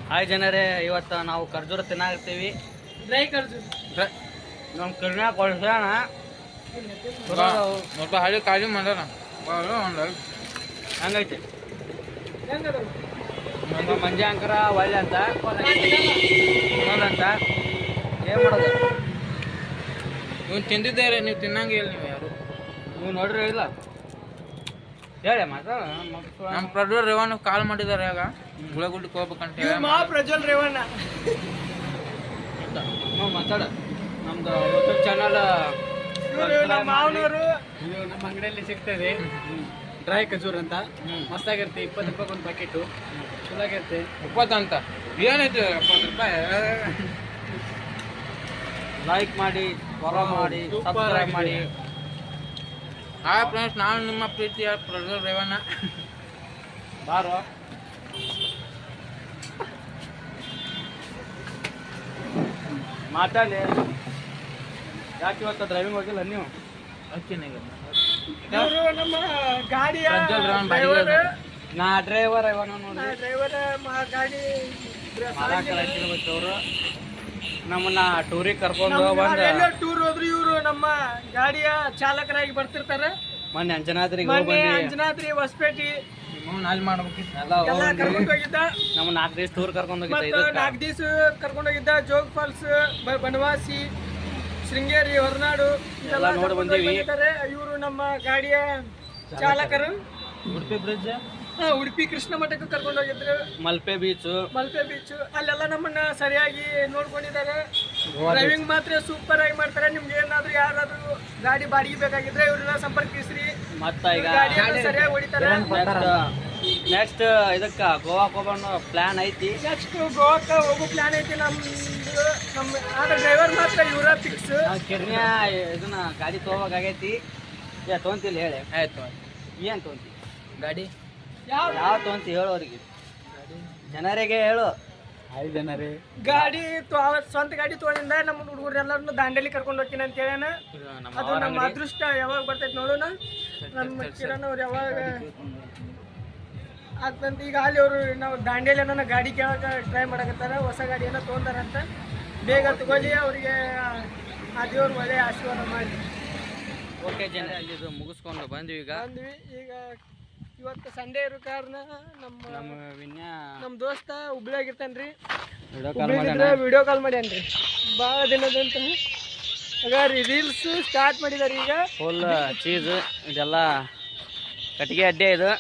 Hi ಜನರೇ, ಇವತ್ತು ನಾವು ಖರ್ಜೂರ ತಿನ್ನಾಗ್ತೀವಿ. ಡ್ರೈ ಖರ್ಜೂರ ನಮ್ಮ ಕರ್ನಾಟಕ ಕೊಡ್ಸೋಣ ಸ್ವಲ್ಪ ಹಳ್ಳಿ ಕಾಳಿ ಮಾಡೋಣ. ಹಂಗೈತಿ ಹೆಂಗದ ನಮ್ಮ ಮಂಜಾಂಕರ ಒಳ್ಳೆ ಅಂತ ಇನ್ನೊಂದಂತ ಏನು ಮಾಡೋದು. ನೀವು ತಿಂದಿದ್ದಾರೆ, ನೀವು ತಿನ್ನಂಗೆ ಇಲ್ಲ. ನೀವು ಯಾರು ನೀವು ನೋಡ್ರಿ ಇಲ್ಲ ಹೇಳಿ ಮಾತಾಡ. ನಮ್ಮ ಪ್ರಜ್ವಲ್ ರೇವಣ್ಣ ಕಾಲ್ ಮಾಡಿದ್ದಾರೆ. ಆಗ ಗುಳಗುಡ್ಡಕ್ಕೆ ಹೋಗ್ಬೇಕಂತ ಇವ್ರು ಮಹಾ ಪ್ರಜ್ವಲ್ ರೇವಣ್ಣ. ನಾವು ಮಾತಾಡ ನಮ್ದು ಯೂಟ್ಯೂಬ್ ಚಾನಲ್ ನಮ್ಮ ಮಾವನವರು ನಮ್ಮ ಅಂಗಡಿಯಲ್ಲಿ ಸಿಗ್ತದೆ. ಡ್ರೈ ಖಜೂರ್ ಅಂತ ಮಸ್ತಾಗಿರುತ್ತೆ. 20 ರೂಪಾಯಿ ಒಂದು ಪ್ಯಾಕೆಟು, ಚಲೋಗಿರುತ್ತೆ. 20 ಅಂತ ಏನೈತೆ? 20 ರೂಪಾಯಿ. ಲೈಕ್ ಮಾಡಿ, ಫಾಲೋ ಮಾಡಿ, ಸಬ್ಸ್ಕ್ರೈಬ್ ಮಾಡಿ. ಹಾಯ್ ಫ್ರೆಂಡ್ಸ್, ನಾನು ನಿಮ್ಮ ಪ್ರೀತಿಯ ಪ್ರಜ್ವಲ್ ರೇವಣ್ಣ. ಬಾರೋ ಮಾತಾಡಿ. ಯಾಕೆ ಇವತ್ತು ಡ್ರೈವಿಂಗ್ ಹೋಗಿಲ್ಲ ನೀವು? ಇವರು ನಮ್ಮ ಗಾಡಿಯ ಪ್ರಜ್ವಲ್ ರೇವಣ್ಣ ಡ್ರೈವರ್. ನಾ ಡ್ರೈವರ್ ಇವನ ನೋಡಿ ಡ್ರೈವರ್ ಗಾಡಿ ಅವರು ನಮ್ಮನ್ನ ಟೂರಿಗೆ ಕರ್ಕೊಂಡು ಬಂದು ಟೂರ್ ಹೋದ್ರು. ಇವರು ನಮ್ಮ ಗಾಡಿಯ ಚಾಲಕರಾಗಿ ಬರ್ತಿರ್ತಾರೆ. ಮೊನ್ನೆ ಅಂಜನಾದ್ರಿಗೆ ಮೊನ್ನೆ ಹೋಗಿ ಅಂಜನಾದ್ರಿ, ಹೊಸಪೇಟೆ ಅಲ್ಲಿ ಮಾಡ್ಬೇಕಿತ್ತು. ಎಲ್ಲ ಕರ್ಕೊಂಡು ಹೋಗಿದ್ದ. ನಮ್ಮ 4 ದಿವಸ ಟೂರ್ ಕರ್ಕೊಂಡು ಹೋಗಿದ್ದೆ. ಮತ್ತು 4 ದಿವಸ ಕರ್ಕೊಂಡು ಹೋಗಿದ್ದ. ಜೋಗ್ ಫಾಲ್ಸ್, ಬನವಾಸಿ, ಶೃಂಗೇರಿ, ಹೊರನಾಡು ಎಲ್ಲ ನೋಡಿ ಬಂದೀವಿ. ಇವರು ನಮ್ಮ ಗಾಡಿಯ ಚಾಲಕರು. ಉಡುಪಿ ಬ್ರಿಡ್ಜ್, ಉಡುಪಿ ಕೃಷ್ಣ ಮಠಕ್ಕೆ ಕರ್ಕೊಂಡು ಹೋಗಿದ್ರು. ಮಲ್ಪೆ ಬೀಚ್, ಮಲ್ಪೆ ಬೀಚ್ ಅಲ್ಲೆಲ್ಲ ನಮ್ಮನ್ನ ಸರಿಯಾಗಿ ನೋಡ್ಕೊಂಡಿದ್ದಾರೆ. ಡ್ರೈವಿಂಗ್ ಮಾತ್ರ ಸೂಪರ್ ಆಗಿ ಮಾಡ್ತಾರೆ. ನಿಮ್ಗೆ ಏನಾದ್ರು ಯಾರಾದ್ರೂ ಗಾಡಿ ಬಾಡಿಗೆ ಬೇಕಾಗಿದ್ರೆ ಇವ್ರನ್ನ ಸಂಪರ್ಕಿಸ್ರಿ. ಮತ್ತ ಈಗ ಗಾಡಿಯನ್ನು ಸರಿಯಾಗಿ ಹೊಡಿತಾರೆ. ನೆಕ್ಸ್ಟ್ ಇದಕ್ಕ ಗೋವಾಕ್ ಹೋಗೋಣ ಪ್ಲಾನ್ ಐತಿ. ನೆಕ್ಸ್ಟ್ ಗೋವಾಕ್ಕೆ ಹೋಗೋ ಪ್ಲಾನ್ ಐತಿ ನಮ್ದು. ನಮ್ಮ ಆದ್ರೆ ಡ್ರೈವರ್ ಮಾತ್ರ ಇವರ ಫಿಕ್ಸ್. ನಾವು ಕಿರ್ನ್ಯ ಇದನ್ನ ಗಾಡಿ ತೊಗೋಬೇಕಾಗೈತಿ. ತೊಗೊಂತಿಲ್ಲ ಹೇಳಿ. ಆಯ್ತು. ಏನ್ ತೊಗೊಂತಿ? ಗಾಡಿ ಯಾವ ಯಾವ ತೊಗೊಂತಿ ಹೇಳು ಅವ್ರಿಗೆ, ಜನರಿಗೆ ಹೇಳು. 5 ಜನರೇ ಗಾಡಿ ಸ್ವಂತ ಗಾಡಿ ತೊಗೊಂಡಿಂದ ನಮ್ಮ ಹುಡುಗರೆಲ್ಲರನ್ನು ದಾಂಡೇಲಿ ಕರ್ಕೊಂಡು ಹೋಗ್ತೀನಿ ಅಂತ ಹೇಳೋಣ. ಅದು ನಮ್ಮ ಅದೃಷ್ಟ ಯಾವಾಗ ಬರ್ತೈತೆ ನೋಡೋಣ. ನಮ್ಮ ಕಿರಣ್ ಅವ್ರು ಯಾವಾಗ ಆಗ್ತಂತ. ಈಗ ಅಲ್ಲಿ ಅವರು ನಾವು ದಾಂಡೇಲಿ ಏನೋ ಗಾಡಿ ಕೇಳಕ್ಕೆ ಟ್ರೈ ಮಾಡಕತ್ತಾರ. ಹೊಸ ಗಾಡಿ ಏನೋ ತೊಗೊಂಡಾರಂತ. ಬೇಗ ತಗೊಳ್ಳಿ. ಅವರಿಗೆ ಆ ದೇವ್ರು ಒಳ್ಳೆ ಆಶೀರ್ವಾದ ಮಾಡಿ. ಓಕೆ ಜನ, ಅಲ್ಲಿ ಮುಗಿಸ್ಕೊಂಡು ಬಂದ್ವಿ. ಈಗ ಬಂದ್ವಿ. ಈಗ ಇವತ್ತು ಸಂಡೇ ಇರೋ ಕಾರಣ ನಮ್ಮ ವಿನ್ಯಾ ನಮ್ಮ ದೋಸ್ತ ಹುಬ್ಳಿಯಾಗಿರ್ತಾನ್ರಿ. ವಿಡಿಯೋ ಕಾಲ್ ಮಾಡೋಣ. ವಿಡಿಯೋ ಕಾಲ್ ಮಾಡ್ಯಾನ್ರಿ ಭಾಳ ದಿನದಂತ. ಈಗ ರೀಲ್ಸ್ ಸ್ಟಾರ್ಟ್ ಮಾಡಿದಾರೆ. ಈಗ ಫುಲ್ ಚೀಸ್ ಇದೆಲ್ಲ ಕಟ್ಟಿಗೆ ಅಡ್ಡೆ. ಇದು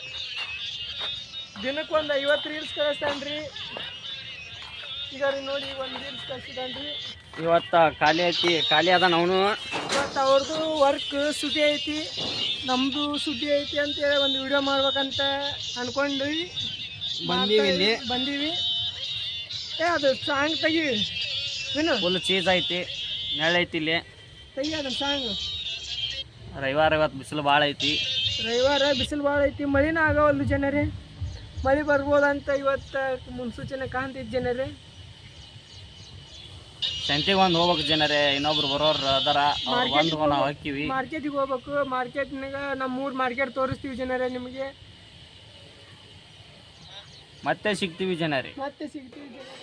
ದಿನಕ್ಕೆ ಒಂದು 50 ರೀಲ್ಸ್ ಕಳಿಸ್ತಾನ್ರಿ. ಈಗ ರೀ ನೋಡಿ, ಒಂದು ರೀಲ್ಸ್ ಕಳಿಸಿದಾನ್ರಿ. ಇವತ್ತು ಖಾಲಿ ಐತಿ, ಖಾಲಿ ಅದ. ಅವನು ಇವತ್ತು ಅವ್ರದ್ದು ವರ್ಕ್ ಸುಟಿ ಐತಿ, ನಮ್ಮದು ಸುಟಿ ಐತಿ ಅಂತೇಳಿ ಒಂದು ವಿಡಿಯೋ ಮಾಡ್ಬೇಕಂತ ಅನ್ಕೊಂಡ್ರಿ. ಬಂದೀವಿ ಇಲ್ಲಿ. ಬಂದೀವಿ. ಅದು ಸಾಂಗ್ ತೆಗಿ ವಿನು, ಫುಲ್ ಚೀಸ್ ಐತಿ, ನೆಳ್ಳೈತಿ ಇಲ್ಲಿ. ತೆಗಿ ಅದು ಸಾಂಗ್. ರವಿವಾರ ಇವತ್ತು ಬಿಸಿಲು ಭಾಳ ಐತಿ. ರವಿವಾರ ಬಿಸಿಲು ಭಾಳ ಐತಿ. ಮಳಿನ ಆಗವಲ್ದು ಜನರೇ. ಮಳೆ ಬರ್ಬೋದಂತ ಇವತ್ತು ಮುನ್ಸೂಚನೆ ಕಾಣ್ತಿದ್ದು ಜನರೇ. ಸಂತೆಗೆ ಒಂದು ಹೋಗ್ಬೇಕು ಜನರೇ. ಇನ್ನೊಬ್ರು ಬರೋರು ಅದಾರ, ಒಂದು ನಾವು ಹಾಕಿವಿ. ಮಾರ್ಕೆಟಿಗೆ ಹೋಗ್ಬೇಕು. ಮಾರ್ಕೆಟ್ನಾಗ ನಮ್ಮ 3 ಮಾರ್ಕೆಟ್ ತೋರಿಸ್ತೀವಿ ಜನರೇ ನಿಮಗೆ. ಮತ್ತೆ ಸಿಗ್ತೀವಿ ಜನರೇ. ಮತ್ತೆ ಸಿಗ್ತೀವಿ ಜನರೇ.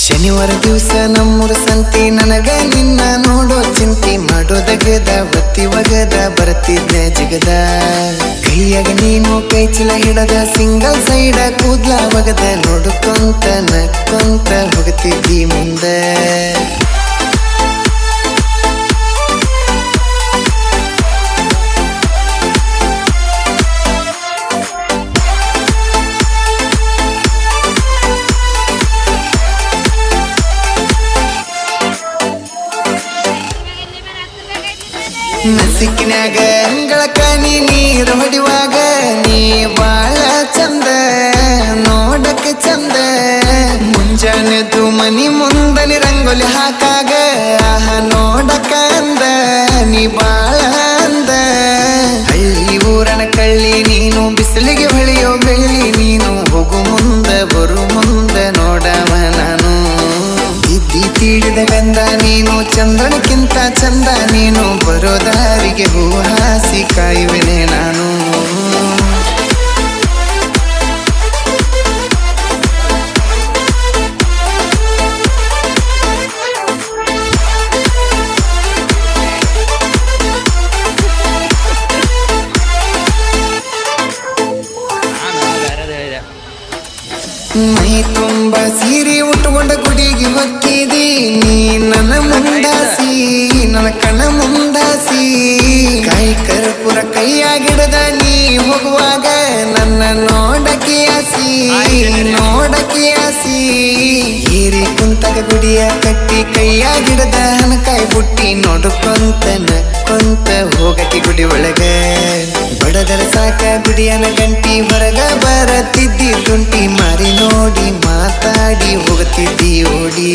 ಶನಿವಾರ ದಿವಸ ನಮ್ಮೂರ ಸಂತಿ, ನನಗ ನಿನ್ನ ನೋಡೋ ಚಿಂತಿ. ಮಾಡೋದಗದ ಬತ್ತಿ ಒಗದ ಬರ್ತಿದ್ದೆ ಜಿಗದ. ಕೈಯಾಗ ನೀನು ಕೈ ಚೀಲ ಹಿಡದ, ಸಿಂಗಲ್ ಸೈಡ ಕೂದ್ಲ ಒಗದ. ನೋಡ್ಕೊಂತ ನಕ್ಕೊಂತ ಹೋಗ್ತಿದ್ದಿ ಮುಂದೆ. ನಸಿಕಿನ್ಯಾಗ ಅಂಗಳಕ ನೀರು ಹೊಡಿವಾಗ, ನೀ ಬಾಳ ಚಂದ ನೋಡಕ ಚಂದ. ಮುಂಜಾನೆದು ಮನಿ ಮುಂದನಿ ರಂಗೋಲಿ ಹಾಕಾಗ, ಆಹ ನೋಡಕ ಅಂದ ನೀ ಬಾಳ ಅಂದ. ಹಳ್ಳಿ ಊರನ ಕಳ್ಳಿ ಮಳಿ ನೀನು ಬಿಸಿಲಿಗೆ ಹೊಳೆಯೋ ಬೆಳ್ಳಿ ನೀನು ಹೋಗು ಮುಂದೆ ಬರು ಮುಂದೆ ನೋಡವ ನಾನು ತಿದ್ದಿ ತೀಡಿದ ಗಂಧ ನೀನು ಚಂದ್ರನಕ್ಕಿಂತ ಚಂದ ನೀನು ಬರೋ ದಾರಿಗೆ ಹೂ ಹಾಸಿ ಕಾಯುವೆನೆ ನಾನು ಮೈ ತುಂಬ ಸೀರೆ ಉಟ್ಟುಕೊಂಡ ಗುಡಿಗೆ ಹೊಕ್ಕಿದಿ ನೀ ನನ್ನ ಮುಂದಾಸಿ ನನ್ನ ಕಣ್ಣ ಮುಂದಾಸಿ ಕಾಯಿ ಕರ್ಪೂರ ಕೈಯಾಗಿಡದ ನೀ ಹೋಗುವಾಗ ನನ್ನ ನೋಡಕ್ಕೆ ಆಸಿ ಹೀರಿ ಕುಂತಗ ಗುಡಿಯ ಕಟ್ಟಿ ಕೈಯಾಗಿಡದ ಹನಕಾಯಿ ಬುಟ್ಟಿ ನೋಡುಕೊಂತನ ಕೊಂತ ಹೋಗತಿ ಗುಡಿ ಒಳಗ ಬಡದರ ಸಾಕ ಗುಡಿಯನ ಗಂಟಿ ಹೊರಗ ಬರತಿದ್ದಿ ತುಂಟಿ ಮಾರಿ ನೋಡಿ ಮಾತಾಡಿ ಹೋಗುತ್ತಿದ್ದಿ ಓಡಿ